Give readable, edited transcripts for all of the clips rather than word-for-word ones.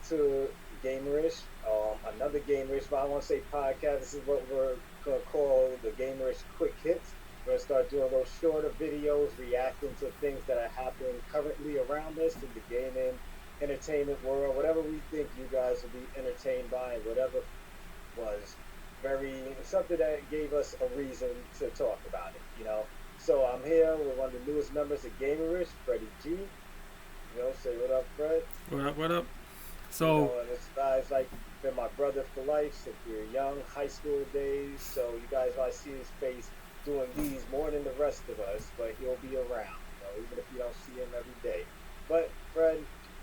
to Gamerish, another Gamerish, but I want to say podcast. This is what we're going to call the Gamerish Quick Hits. We're going to start doing those shorter videos reacting to things that are happening currently around us in the gaming, entertainment world, whatever we think you guys will be entertained by, and whatever was very something that gave us a reason to talk about it. So I'm here with one of the newest members of Gamerish, Freddie G. Say what up, Fred. What up? What up? You So, know, and this guy's like been my brother for life since we were young, high school days. So you guys might see his face doing these more than the rest of us, but he'll be around, even if you don't see him every day. But Fred,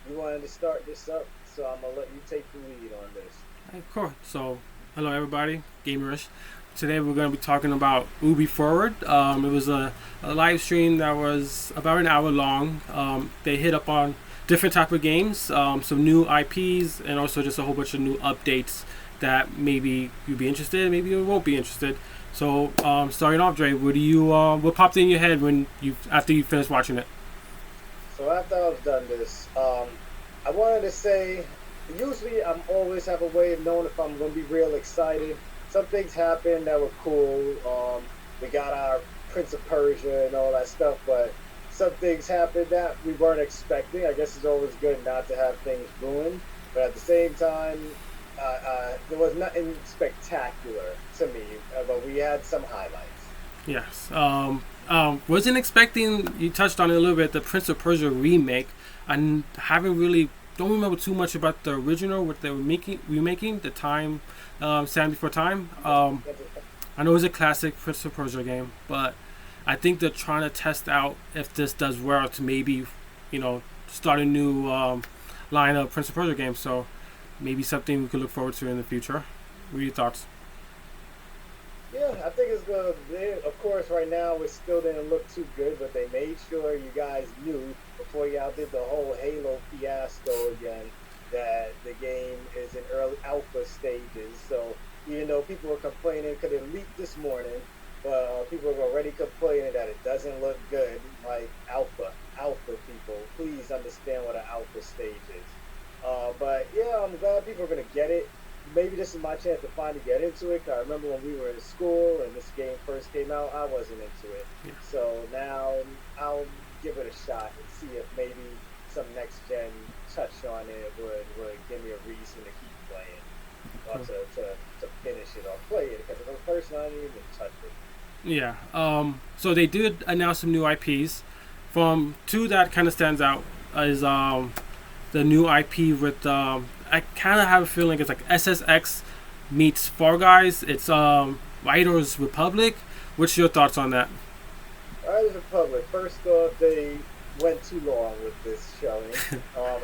you wanted to start this up, so I'm gonna let you take the lead on this. hey, cool. So, hello everybody, Gamerish. Today we're going to be talking about Ubi Forward. It was a live stream that was about an hour long. They hit up on different type of games, some new IPs, and also just a whole bunch of new updates that maybe you'd be interested, maybe you won't be interested. So, starting off, Dre, what popped in your head after you finished watching it? So after I've done this, I wanted to say, usually I'm always have a way of knowing if I'm going to be real excited. Some things happened that were cool. We got our Prince of Persia and all that stuff, but some things happened that we weren't expecting. I guess it's always good not to have things ruined, but at the same time, there was nothing spectacular to me, but we had some highlights. Yes. Wasn't expecting, you touched on it a little bit, the Prince of Persia remake. I don't remember too much about the original, what they were remaking, the time, Stand Before Time. I know it's a classic Prince of Persia game, but I think they're trying to test out if this does well to maybe, start a new line of Prince of Persia games. So maybe something we could look forward to in the future. What are your thoughts? Yeah, I think it's good. Of course, right now it still didn't look too good, but they made sure you guys knew before y'all did the whole Halo fiasco again that the game is in early alpha stages. So even though people were complaining, because it leaked this morning, but people are already complaining that it doesn't look good. Like alpha people, please understand what an alpha stage is. But yeah, I'm glad people are gonna get it. Maybe this is my chance to finally get into it. 'Cause I remember when we were in school and this game first came out, I wasn't into it. Yeah. So now I'll give it a shot and see if maybe some next gen touch on it would give me a reason to keep playing or to finish it or play it. Because the first time I didn't even touch it. Yeah. So they did announce some new IPs. From two that kind of stands out is the new IP with I kind of have a feeling it's like SSX meets Fall Guys. It's Riders Republic. What's your thoughts on that? Riders Republic. First off, they went too long with this showing.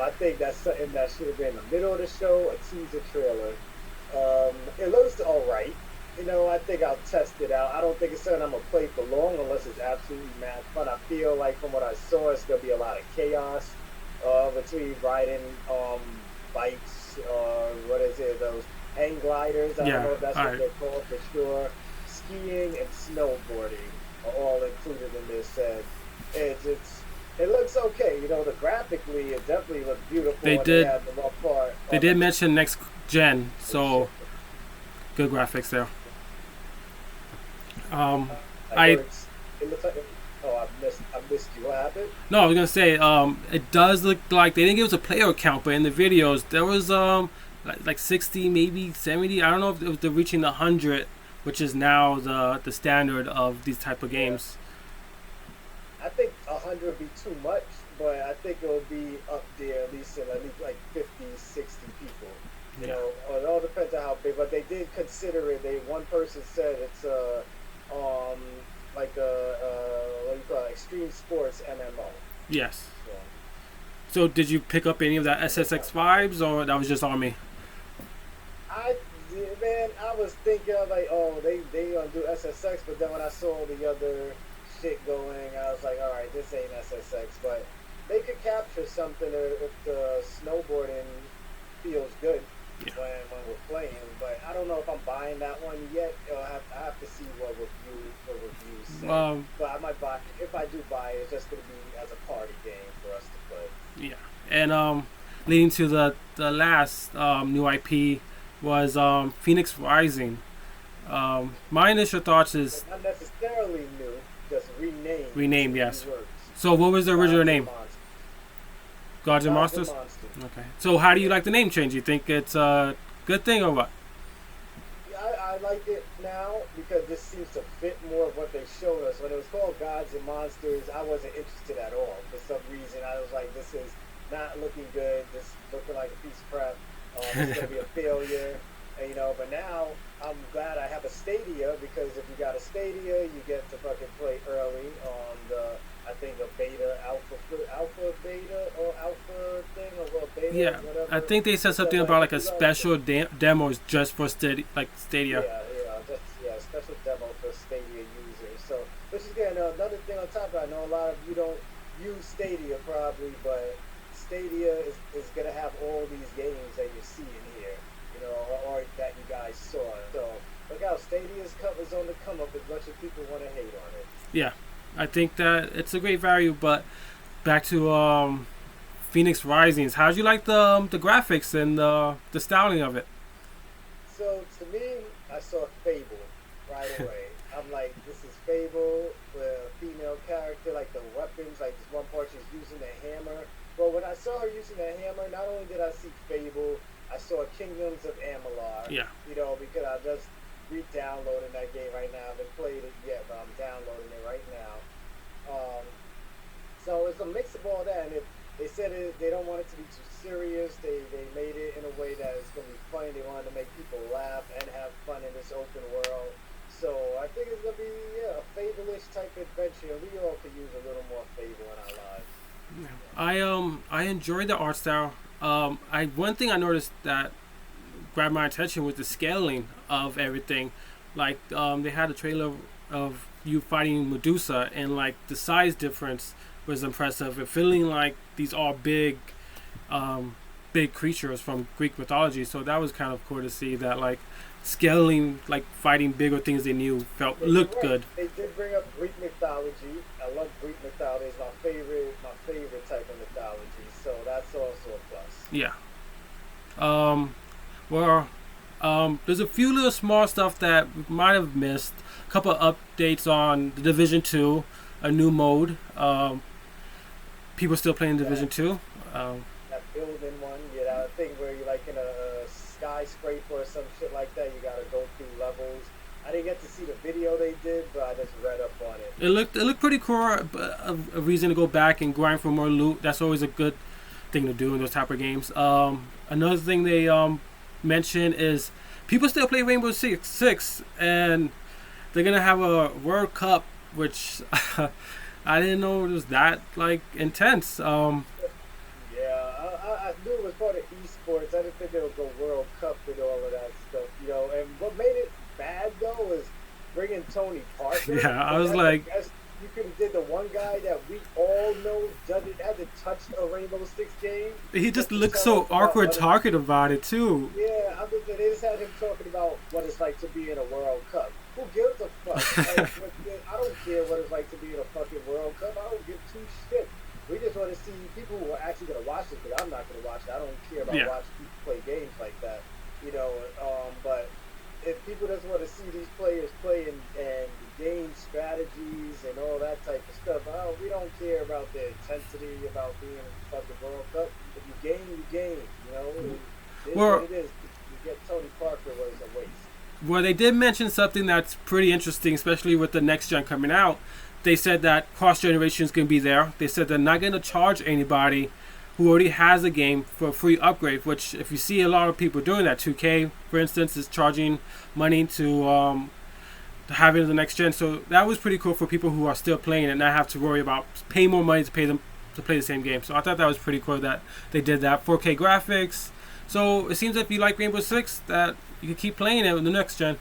I think that's something that should have been in the middle of the show, a teaser trailer. It looks all right. I think I'll test it out. I don't think it's something I'm gonna play for long unless it's absolutely mad fun. I feel like from what I saw, it's gonna be a lot of chaos between riding bikes, what is it? Those hang gliders. I don't know if that's what they're called for sure. Skiing and snowboarding are all included in this. And it looks okay. Graphically, it definitely looks beautiful. They did mention next gen, so good graphics there. It looks like. Oh, I missed you. What happened? No, I was gonna say, it does look like they didn't give us a player count, but in the videos there was like 60, maybe 70. I don't know if it was they're reaching 100, which is now the standard of these type of games. I think 100 would be too much, but I think it will be up there at least like 50, 60 people. It all depends on how big. But they did consider it. One person said it's like what do you call it? Extreme sports MMO. Yes. So did you pick up any of that SSX vibes, or that was just on me? I was thinking like, oh, they gonna do SSX, but then when I saw the other shit going, I was like, all right, this ain't SSX, but they could capture something if the snowboarding feels good. Yeah. When we're playing, but I don't know if I'm buying that one yet. I have to see what reviews say. But I might buy if I do buy it. It's just gonna be as a party game for us to play. Yeah, and leading to the last new IP was Phoenix Rising. My initial thoughts is Not necessarily new, just renamed to renamed, yes. reworked. So what was the original Gods and name? Monsters. Gods and Gods and Monsters. Monsters. Okay. So how do you like the name change? You think it's a good thing or what? Yeah, I like it now because this seems to fit more of what they showed us. When it was called Gods and Monsters, I wasn't interested at all. For some reason, I was like, this is not looking good. This looking like a piece of crap. It's going to be a failure. And, but now I'm glad I have a Stadia because if you got a Stadia, you get to fucking play early on the, I think, a alpha beta or alpha thing or beta, Yeah, whatever. I think they said something about like a special demos just for Stadia. Yeah, special demo for Stadia users. So, which is again another thing on top of it. I know a lot of you don't use Stadia probably, but Stadia is gonna have all these games that you're seeing here, or that you guys saw. So look out, Stadia's is on the come up as much as people want to hate on it. Yeah, I think that it's a great value, but back to Phoenix Risings. How'd you like the graphics and the styling of it? So to me, I saw Fable right away. I'm like, this is Fable with a female character, like the weapons, like this one part she's using the hammer. Well, when I saw her using the hammer, not only did I see Fable, I saw Kingdoms of Amalur. Yeah. Because I just re-downloading that game right now. I haven't played it yet, but I'm downloading it right now. So it's a mix of all that, and if they said they don't want it to be too serious. They made it in a way that is going to be funny. They wanted to make people laugh and have fun in this open world. So I think it's going to be a Fable-ish type adventure. We all could use a little more Fable in our lives. I enjoyed the art style. One thing I noticed that grabbed my attention was the scaling of everything. Like they had a trailer of you fighting Medusa, and like the size difference was impressive. And feeling like these are big creatures from Greek mythology. So that was kind of cool to see that like scaling, like fighting bigger things they knew looked good. They did bring up Greek mythology. I love Greek mythology. It's my favorite type of mythology. So that's also a plus. Yeah. There's a few little small stuff that we might have missed. A couple of updates on the Division 2, a new mode. People still playing Division 2. That building one, that thing where you're like in a skyscraper or some shit like that. You gotta go through levels. I didn't get to see the video they did, but I just read up on it. It looked pretty cool. But a reason to go back and grind for more loot. That's always a good thing to do in those type of games. Another thing they mentioned is people still play Rainbow Six, and they're gonna have a World Cup, which I didn't know it was that like intense. I knew it was part of esports. I didn't think they would go World Cup and all of that stuff, And what made it bad though was bringing Tony Parker. Yeah, I was like, you could have did the one guy that we all know hasn't touched a Rainbow Six game. He just looked so awkward talking about it too. Yeah, they just had him talking about what it's like to be in a World Cup. Who gives a fuck? I don't care what it's like to be in a fucking World Cup. I don't give two shits. We just want to see people who are actually going to watch this, but I'm not going to watch it. I don't care about watching people play games like that, But if people just want to see these players play and game strategies and all that type of stuff, we don't care about the intensity about being in the fucking World Cup. If you game, you game. It is what it is. You get Tony Parker was a waste. Well, they did mention something that's pretty interesting, especially with the next gen coming out. They said that cross generation is going to be there. They said they're not going to charge anybody who already has a game for a free upgrade, which if you see a lot of people doing that, 2K, for instance, is charging money to have it in the next gen. So that was pretty cool for people who are still playing and not have to worry about paying more money to play the same game. So I thought that was pretty cool that they did that. 4K graphics. So it seems if you like Rainbow Six, that you can keep playing it in the next gen.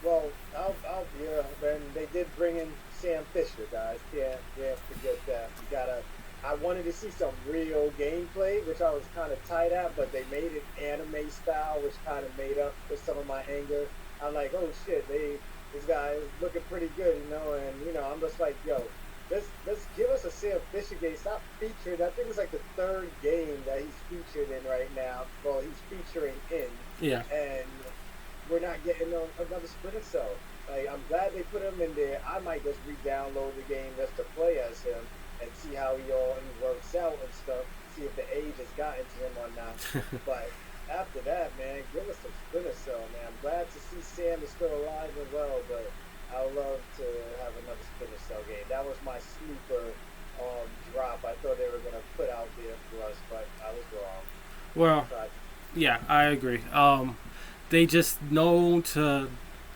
Well, and they did bring in Sam Fisher, guys. Can't forget that. I wanted to see some real gameplay, which I was kind of tight at, but they made it anime style, which kind of made up for some of my anger. I'm like, oh shit, this guy is looking pretty good, And I'm just like, yo, let's give us a Sam Fisher game. Stop featuring. I think it's like the third game that he's featured in right now. Well, he's featuring in. Yeah. And we're not getting another Splinter Cell. Like, I'm glad they put him in there. I might just re-download the game just to play as him and see how he works out and stuff. See if the age has gotten to him or not. But after that, man, give us some Splinter Cell, man. I'm glad to see Sam is still alive and well, but I would love to have another Splinter Cell game. That was my sleeper drop. I thought they were gonna put out there for us, but I was wrong. Well, yeah, I agree. They just know to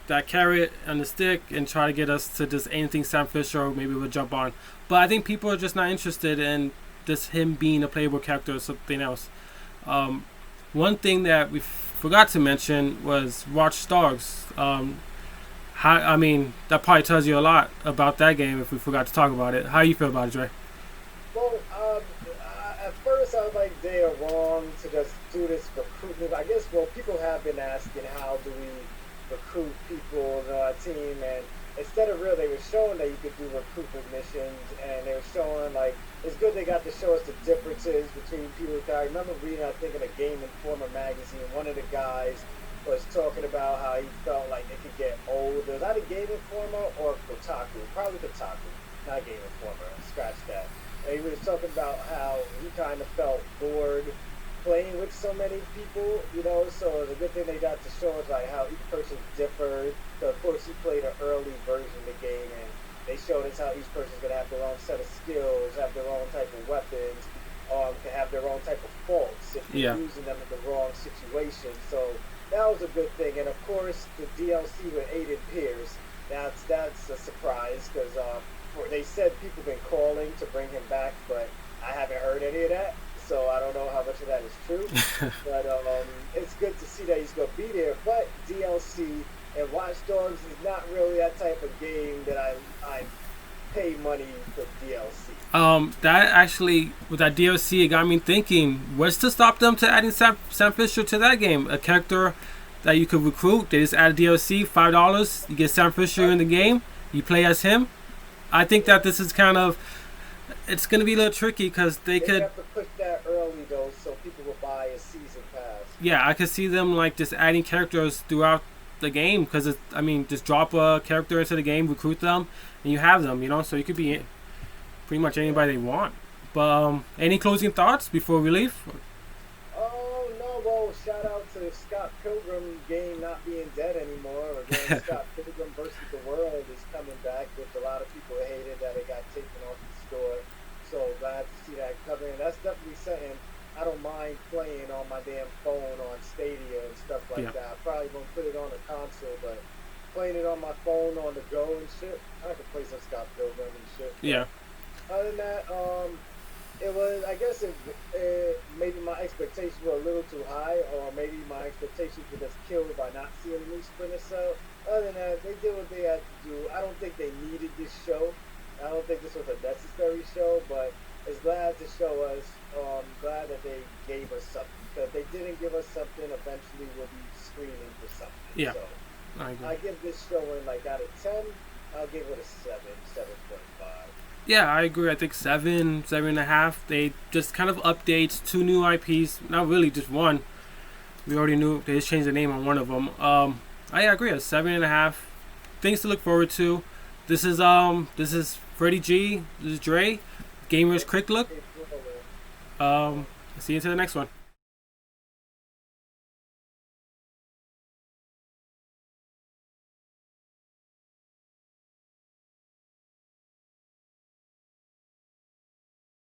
that carrot and the stick and try to get us to just anything Sam Fisher, maybe we'll jump on. But I think people are just not interested in just him being a playable character or something else. One thing that we forgot to mention was Watch Dogs. I mean, that probably tells you a lot about that game if we forgot to talk about it. How do you feel about it, Dre? Well, at first I was like, they are wrong to just do this recruitment. I guess, well, people have been asking how do we recruit people on our team, and instead of real, they were showing that you could do recruitment missions, and they were showing, like, it's good they got to show us the differences between people. I remember reading, I think, in a Game Informer magazine, one of the guys was talking about how he felt like it could get old. Was that a Game Informer or Kotaku? Probably Kotaku, not Game Informer. Scratch that. And he was talking about how he kind of felt bored playing with so many people, you know, so the good thing they got to show us like how each person differed. So of course he played an early version of the game, and they showed us how each person's gonna have their own set of skills, have their own type of weapons, can have their own type of faults if you're using them in the wrong situation. So that was a good thing, and of course the DLC with Aiden Pierce. That's a surprise because they said people been calling to bring him back, but I haven't heard any of that. So I don't know how much of that is true, but it's good to see that he's going to be there. But DLC and Watch Dogs is not really that type of game that I pay money for DLC. That actually, with that DLC, it got me thinking, what's to stop them to adding Sam Fisher to that game? A character that you could recruit. They just add DLC, $5. You get Sam Fisher in the game. You play as him. I think that this is kind of... It's going to be a little tricky because they could have to push that early though, so people will buy a season pass. Yeah, I could see them like just adding characters throughout the game because just drop a character into the game, recruit them, and you have them. You know, so you could be pretty much anybody they want. But any closing thoughts before we leave? Oh no! Well, shout out to Scott Pilgrim game not being dead anymore. Again, Scott Pilgrim versus the World is coming back, which a lot of people hated that it got taken off the store. So glad to see that coming. That's definitely something I don't mind playing on my damn phone on Stadia and stuff like that. I probably won't put it on a console, but playing it on my phone on the go and shit, I could play some Scott Pilgrim and shit. Yeah. Other than that, it was, I guess maybe my expectations were a little too high, or maybe my expectations were just killed by not seeing a new Splinter Cell. Other than that, they did what they had to do. I don't think they needed this show. I don't think this was a necessary show, but it's glad to show us. Glad that they gave us something. Because if they didn't give us something, eventually we'll be screaming for something. Yeah, so I agree. I give this show like out of 10, I'll give it a 7, 7.5. Yeah, I agree. I think 7, 7.5. They just kind of updates 2 new IPs. Not really, just one. We already knew they just changed the name on one of them. I agree. A 7.5. Things to look forward to. This is Freddie G. This is Dre. Gamerish Quick Look. See you until the next one.